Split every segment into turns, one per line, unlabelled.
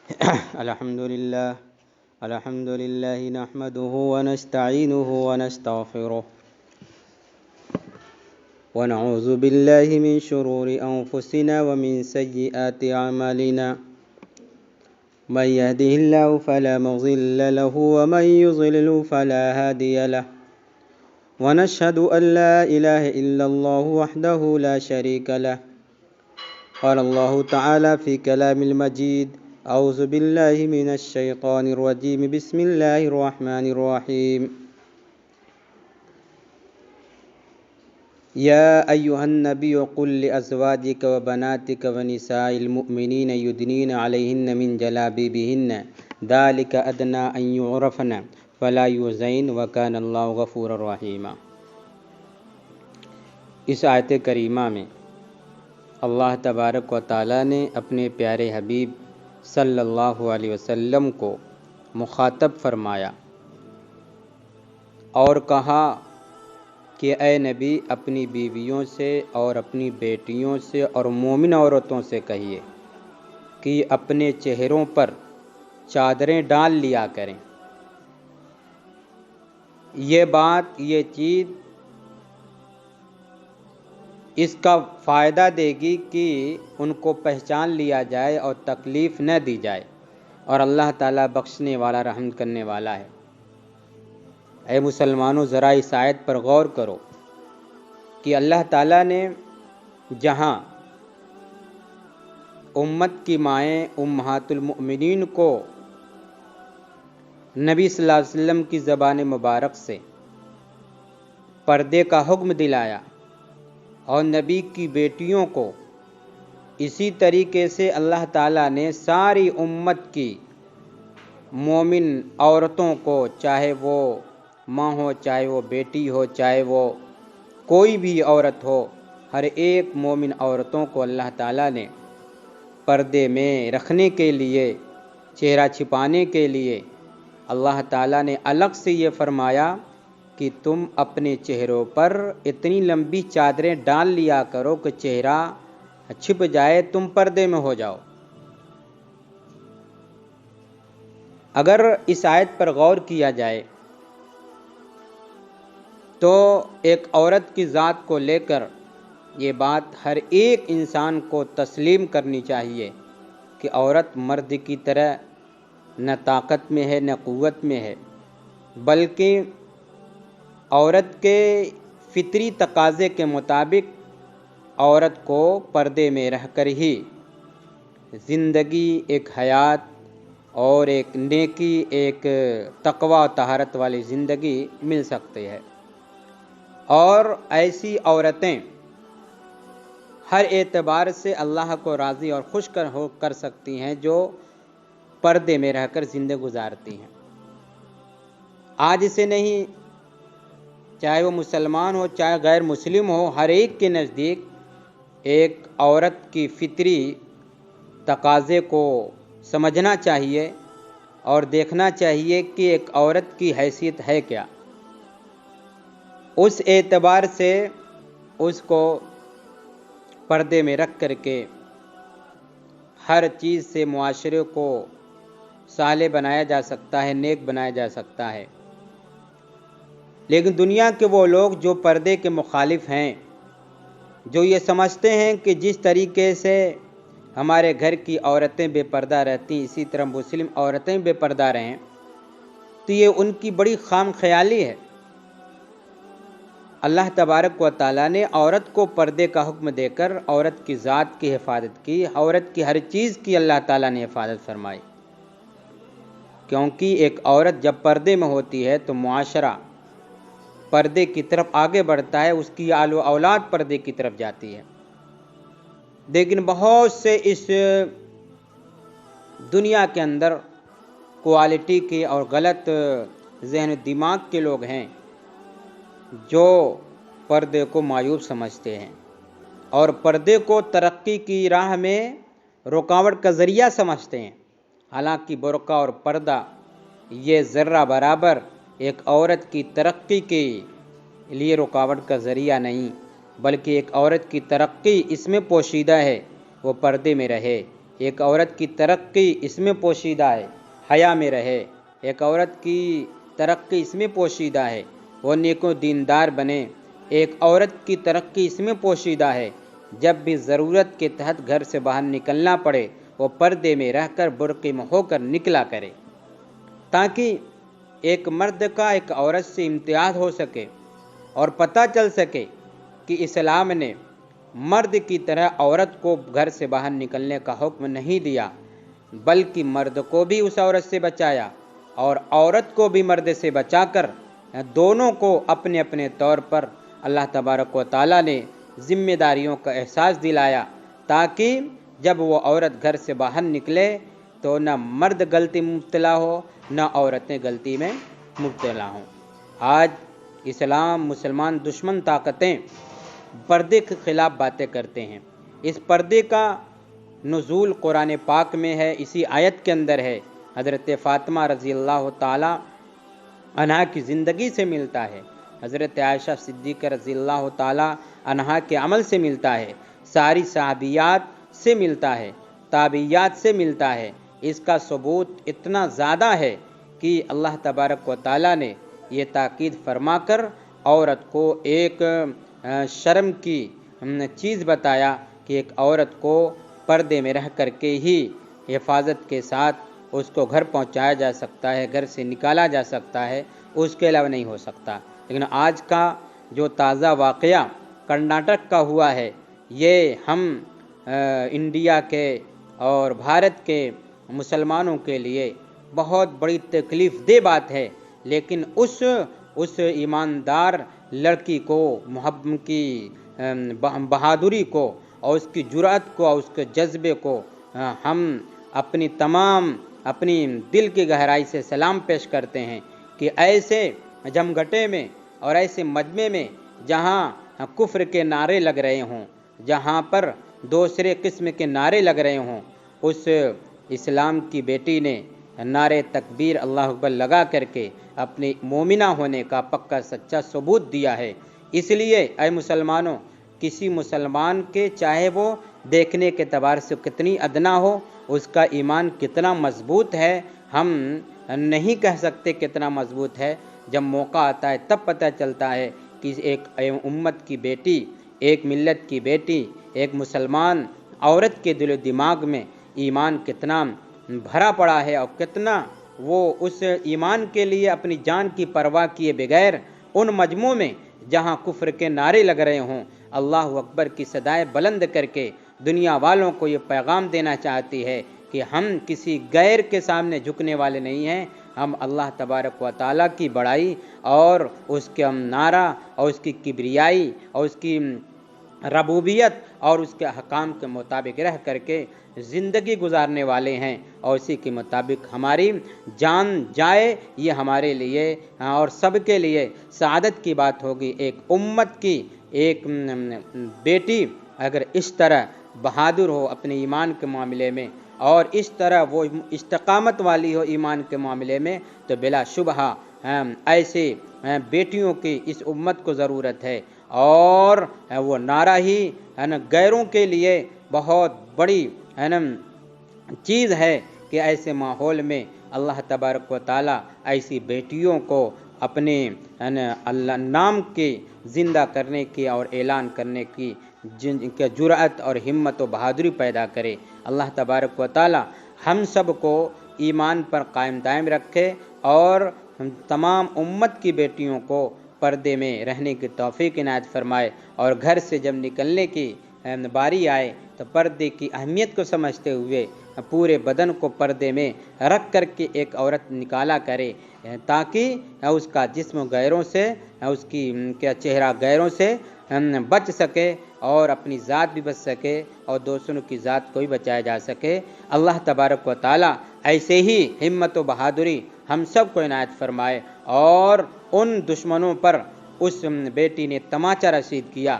الحمد لله نحمده ونستعينه ونستغفره ونعوذ بالله من شرور أنفسنا ومن سيئات أعمالنا من يهده الله فلا مضل له ومن يضلل فلا هادي له ونشهد أن لا إله إلا الله وحده لا شريك له قال الله تعالى في كلام المجيد أعوذ بالله من الشيطان الرجيم بسم الله الرحمن الرحيم يا أيها النبي قل لأزواجك وبناتك ونساء المؤمنين يدنين عليهن من جلابيبهن ذلك أدنى أن يعرفن فلا يؤذين وكان الله غفورا رحيما۔ اس آیت کریمہ میں اللہ تبارک و تعالیٰ نے اپنے پیارے حبیب صلی اللہ علیہ وسلم کو مخاطب فرمایا اور کہا کہ اے نبی اپنی بیویوں سے اور اپنی بیٹیوں سے اور مومن عورتوں سے کہیے کہ اپنے چہروں پر چادریں ڈال لیا کریں۔ یہ بات، یہ چیز اس کا فائدہ دے گی کہ ان کو پہچان لیا جائے اور تکلیف نہ دی جائے، اور اللہ تعالیٰ بخشنے والا، رحم کرنے والا ہے۔ اے مسلمانوں، ذرا اس آیت پر غور کرو کہ اللہ تعالیٰ نے جہاں امت کی مائیں امہات المؤمنین کو نبی صلی اللہ علیہ وسلم کی زبان مبارک سے پردے کا حکم دلایا، اور نبی کی بیٹیوں کو اسی طریقے سے اللہ تعالیٰ نے ساری امت کی مومن عورتوں کو، چاہے وہ ماں ہو، چاہے وہ بیٹی ہو، چاہے وہ کوئی بھی عورت ہو، ہر ایک مومن عورتوں کو اللہ تعالیٰ نے پردے میں رکھنے کے لیے، چہرہ چھپانے کے لیے اللہ تعالیٰ نے الگ سے یہ فرمایا کہ تم اپنے چہروں پر اتنی لمبی چادریں ڈال لیا کرو کہ چہرہ چھپ جائے، تم پردے میں ہو جاؤ۔ اگر اس آیت پر غور کیا جائے تو ایک عورت کی ذات کو لے کر یہ بات ہر ایک انسان کو تسلیم کرنی چاہیے کہ عورت مرد کی طرح نہ طاقت میں ہے نہ قوت میں ہے، بلکہ عورت کے فطری تقاضے کے مطابق عورت کو پردے میں رہ کر ہی زندگی، ایک حیات اور ایک نیکی، ایک تقوی و طہارت والی زندگی مل سکتی ہے۔ اور ایسی عورتیں ہر اعتبار سے اللہ کو راضی اور خوش کر سکتی ہیں جو پردے میں رہ کر زندگی گزارتی ہیں۔ آج سے نہیں، چاہے وہ مسلمان ہو چاہے غیر مسلم ہو، ہر ایک کے نزدیک ایک عورت کی فطری تقاضے کو سمجھنا چاہیے اور دیکھنا چاہیے کہ ایک عورت کی حیثیت ہے کیا، اس اعتبار سے اس کو پردے میں رکھ کر کے ہر چیز سے معاشرے کو صالح بنایا جا سکتا ہے، نیک بنایا جا سکتا ہے۔ لیکن دنیا کے وہ لوگ جو پردے کے مخالف ہیں، جو یہ سمجھتے ہیں کہ جس طریقے سے ہمارے گھر کی عورتیں بے پردہ رہتی ہیں اسی طرح مسلم عورتیں بے پردہ رہیں، تو یہ ان کی بڑی خام خیالی ہے۔ اللہ تبارک و تعالیٰ نے عورت کو پردے کا حکم دے کر عورت کی ذات کی حفاظت کی، عورت کی ہر چیز کی اللہ تعالیٰ نے حفاظت فرمائی، کیونکہ ایک عورت جب پردے میں ہوتی ہے تو معاشرہ پردے کی طرف آگے بڑھتا ہے، اس کی آل و اولاد پردے کی طرف جاتی ہے۔ لیکن بہت سے اس دنیا کے اندر کوالٹی کے اور غلط ذہن و دماغ کے لوگ ہیں جو پردے کو معیوب سمجھتے ہیں اور پردے کو ترقی کی راہ میں رکاوٹ کا ذریعہ سمجھتے ہیں، حالانکہ برقع اور پردہ یہ ذرہ برابر ایک عورت کی ترقی کے لیے رکاوٹ کا ذریعہ نہیں، بلکہ ایک عورت کی ترقی اس میں پوشیدہ ہے وہ پردے میں رہے، ایک عورت کی ترقی اس میں پوشیدہ ہے حیا میں رہے، ایک عورت کی ترقی اس میں پوشیدہ ہے وہ نیک و دیندار بنے، ایک عورت کی ترقی اس میں پوشیدہ ہے جب بھی ضرورت کے تحت گھر سے باہر نکلنا پڑے وہ پردے میں رہ کر برقع میں ہو کر نکلا کرے، تاکہ ایک مرد کا ایک عورت سے امتیاز ہو سکے اور پتہ چل سکے کہ اسلام نے مرد کی طرح عورت کو گھر سے باہر نکلنے کا حکم نہیں دیا، بلکہ مرد کو بھی اس عورت سے بچایا اور عورت کو بھی مرد سے بچا کر دونوں کو اپنے اپنے طور پر اللہ تبارک و تعالیٰ نے ذمہ داریوں کا احساس دلایا، تاکہ جب وہ عورت گھر سے باہر نکلے تو نہ مرد غلطی میں مبتلا ہو نہ عورتیں غلطی میں مبتلا ہوں۔ آج اسلام مسلمان دشمن طاقتیں پردے کے خلاف باتیں کرتے ہیں۔ اس پردے کا نزول قرآن پاک میں ہے، اسی آیت کے اندر ہے، حضرت فاطمہ رضی اللہ تعالی عنہا کی زندگی سے ملتا ہے، حضرت عائشہ صدیقہ رضی اللہ تعالی عنہا کے عمل سے ملتا ہے، ساری صحابیات سے ملتا ہے، تابعیات سے ملتا ہے۔ اس کا ثبوت اتنا زیادہ ہے کہ اللہ تبارک و تعالیٰ نے یہ تاکید فرما کر عورت کو ایک شرم کی چیز بتایا کہ ایک عورت کو پردے میں رہ کر کے ہی حفاظت کے ساتھ اس کو گھر پہنچایا جا سکتا ہے، گھر سے نکالا جا سکتا ہے، اس کے علاوہ نہیں ہو سکتا۔ لیکن آج کا جو تازہ واقعہ کرناٹک کا ہوا ہے، یہ ہم انڈیا کے اور بھارت کے مسلمانوں کے لیے بہت بڑی تکلیف دہ بات ہے، لیکن اس ایماندار لڑکی کو، محبت کی بہادری کو اور اس کی جرأت کو اور اس کے جذبے کو ہم اپنی دل کی گہرائی سے سلام پیش کرتے ہیں کہ ایسے جمگھٹے میں اور ایسے مجمع میں جہاں کفر کے نعرے لگ رہے ہوں، جہاں پر دوسرے قسم کے نعرے لگ رہے ہوں، اس اسلام کی بیٹی نے نعرے تکبیر اللہ اکبر لگا کر کے اپنی مومنہ ہونے کا پکا سچا ثبوت دیا ہے۔ اس لیے اے مسلمانوں، کسی مسلمان کے چاہے وہ دیکھنے کے اعتبار سے کتنی ادنا ہو، اس کا ایمان کتنا مضبوط ہے ہم نہیں کہہ سکتے کتنا مضبوط ہے، جب موقع آتا ہے تب پتہ چلتا ہے کہ ایک امت کی بیٹی، ایک ملت کی بیٹی، ایک مسلمان عورت کے دل و دماغ میں ایمان کتنا بھرا پڑا ہے اور کتنا وہ اس ایمان کے لیے اپنی جان کی پرواہ کیے بغیر ان مجموعوں میں جہاں کفر کے نعرے لگ رہے ہوں اللہ اکبر کی صدائیں بلند کر کے دنیا والوں کو یہ پیغام دینا چاہتی ہے کہ ہم کسی غیر کے سامنے جھکنے والے نہیں ہیں، ہم اللہ تبارک و تعالیٰ کی بڑائی اور اس کے نعرہ اور اس کی کبریائی اور اس کی ربوبیت اور اس کے احکام کے مطابق رہ کر کے زندگی گزارنے والے ہیں، اور اسی کے مطابق ہماری جان جائے یہ ہمارے لیے اور سب کے لیے سعادت کی بات ہوگی۔ ایک امت کی ایک بیٹی اگر اس طرح بہادر ہو اپنے ایمان کے معاملے میں اور اس طرح وہ استقامت والی ہو ایمان کے معاملے میں، تو بلا شبہ ایسے بیٹیوں کی اس امت کو ضرورت ہے، اور وہ نعرہ ہی غیروں کے لیے بہت بڑی چیز ہے کہ ایسے ماحول میں اللہ تبارک و تعالیٰ ایسی بیٹیوں کو اپنے اللہ نام کے زندہ کرنے کی اور اعلان کرنے کی جرأت اور ہمت و بہادری پیدا کرے۔ اللہ تبارک و تعالیٰ ہم سب کو ایمان پر قائم دائم رکھے اور تمام امت کی بیٹیوں کو پردے میں رہنے کی توفیق عنایت فرمائے، اور گھر سے جب نکلنے کی باری آئے تو پردے کی اہمیت کو سمجھتے ہوئے پورے بدن کو پردے میں رکھ کر کے ایک عورت نکالا کرے، تاکہ اس کا جسم غیروں سے، اس کی چہرہ غیروں سے بچ سکے اور اپنی ذات بھی بچ سکے اور دوسروں کی ذات کو بھی بچایا جا سکے۔ اللہ تبارک و تعالیٰ ایسے ہی ہمت و بہادری ہم سب کو عنایت فرمائے، اور ان دشمنوں پر اس بیٹی نے تماچہ رسید کیا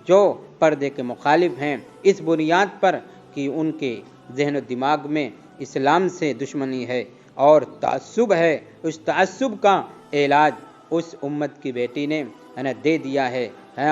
جو پردے کے مخالف ہیں، اس بنیاد پر کہ ان کے ذہن و دماغ میں اسلام سے دشمنی ہے اور تعصب ہے۔ اس تعصب کا علاج اس امت کی بیٹی نے دے دیا ہے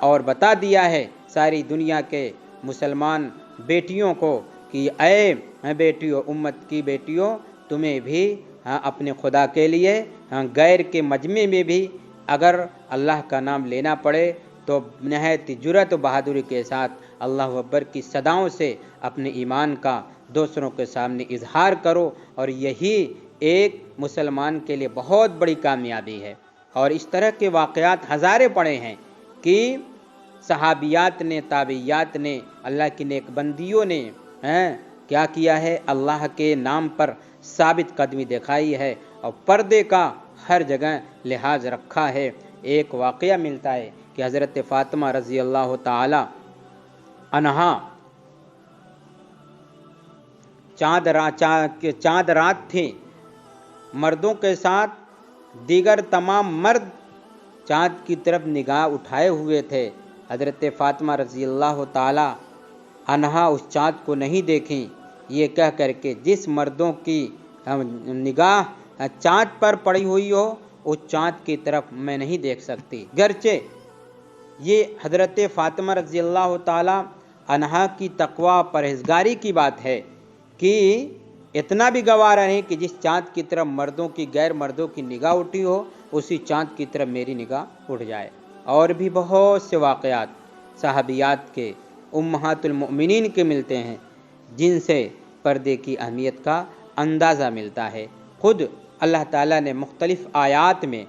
اور بتا دیا ہے ساری دنیا کے مسلمان بیٹیوں کو کہ اے بیٹیوں، امت کی بیٹیوں، تمہیں بھی اپنے خدا کے لیے غیر کے مجمع میں بھی اگر اللہ کا نام لینا پڑے تو نہایت جرأت و بہادری کے ساتھ اللہ اکبر کی صداؤں سے اپنے ایمان کا دوسروں کے سامنے اظہار کرو، اور یہی ایک مسلمان کے لیے بہت بڑی کامیابی ہے۔ اور اس طرح کے واقعات ہزاریں پڑے ہیں کہ صحابیات نے، تابعیات نے، اللہ کی نیک بندیوں نے کیا کیا ہے، اللہ کے نام پر ثابت قدمی دکھائی ہے اور پردے کا ہر جگہ لحاظ رکھا ہے۔ ایک واقعہ ملتا ہے کہ حضرت فاطمہ رضی اللہ تعالی عنہا چاند رات تھی، مردوں کے ساتھ دیگر تمام مرد چاند کی طرف نگاہ اٹھائے ہوئے تھے۔ حضرت فاطمہ رضی اللہ تعالی عنہا اس چاند کو نہیں دیکھیں، یہ کہہ کر کہ جس مردوں کی نگاہ چاند پر پڑی ہوئی ہو اس چاند کی طرف میں نہیں دیکھ سکتی۔ گرچہ یہ حضرت فاطمہ رضی اللہ تعالی عنہا کی تقوی پرہیزگاری کی بات ہے کہ اتنا بھی گوارا نہیں کہ جس چاند کی طرف مردوں کی غیر مردوں کی نگاہ اٹھی ہو اسی چاند کی طرف میری نگاہ اٹھ جائے۔ اور بھی بہت سے واقعات صحابیات کے، امہات المؤمنین کے ملتے ہیں جن سے پردے کی اہمیت کا اندازہ ملتا ہے۔ خود اللہ تعالیٰ نے مختلف آیات میں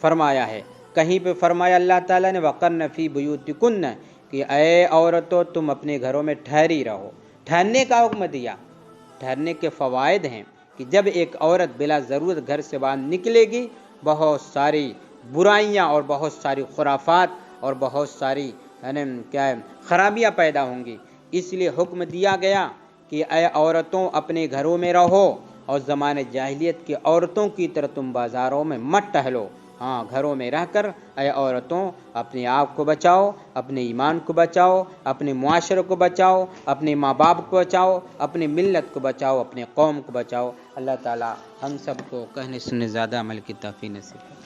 فرمایا ہے، کہیں پہ فرمایا اللہ تعالیٰ نے وَقَرْنَ فِي بُيُوتِكُنَّ کہ اے عورتوں تم اپنے گھروں میں ٹھہری رہو۔ ٹھہرنے کا حکم دیا۔ ٹھہرنے کے فوائد ہیں کہ جب ایک عورت بلا ضرورت گھر سے باہر نکلے گی بہت ساری برائیاں اور بہت ساری خرافات اور بہت ساری خرابیاں پیدا ہوں گی، اس لیے حکم دیا گیا کہ اے عورتوں اپنے گھروں میں رہو، اور زمانے جاہلیت کی عورتوں کی طرح تم بازاروں میں مت ٹہلو۔ گھروں میں رہ کر اے عورتوں اپنے آپ کو بچاؤ، اپنے ایمان کو بچاؤ، اپنے معاشرے کو بچاؤ، اپنے ماں باپ کو بچاؤ، اپنی ملت کو بچاؤ، اپنے قوم کو بچاؤ۔ اللہ تعالی ہم سب کو کہنے سننے زیادہ عمل کی توفیق نصیب کرے۔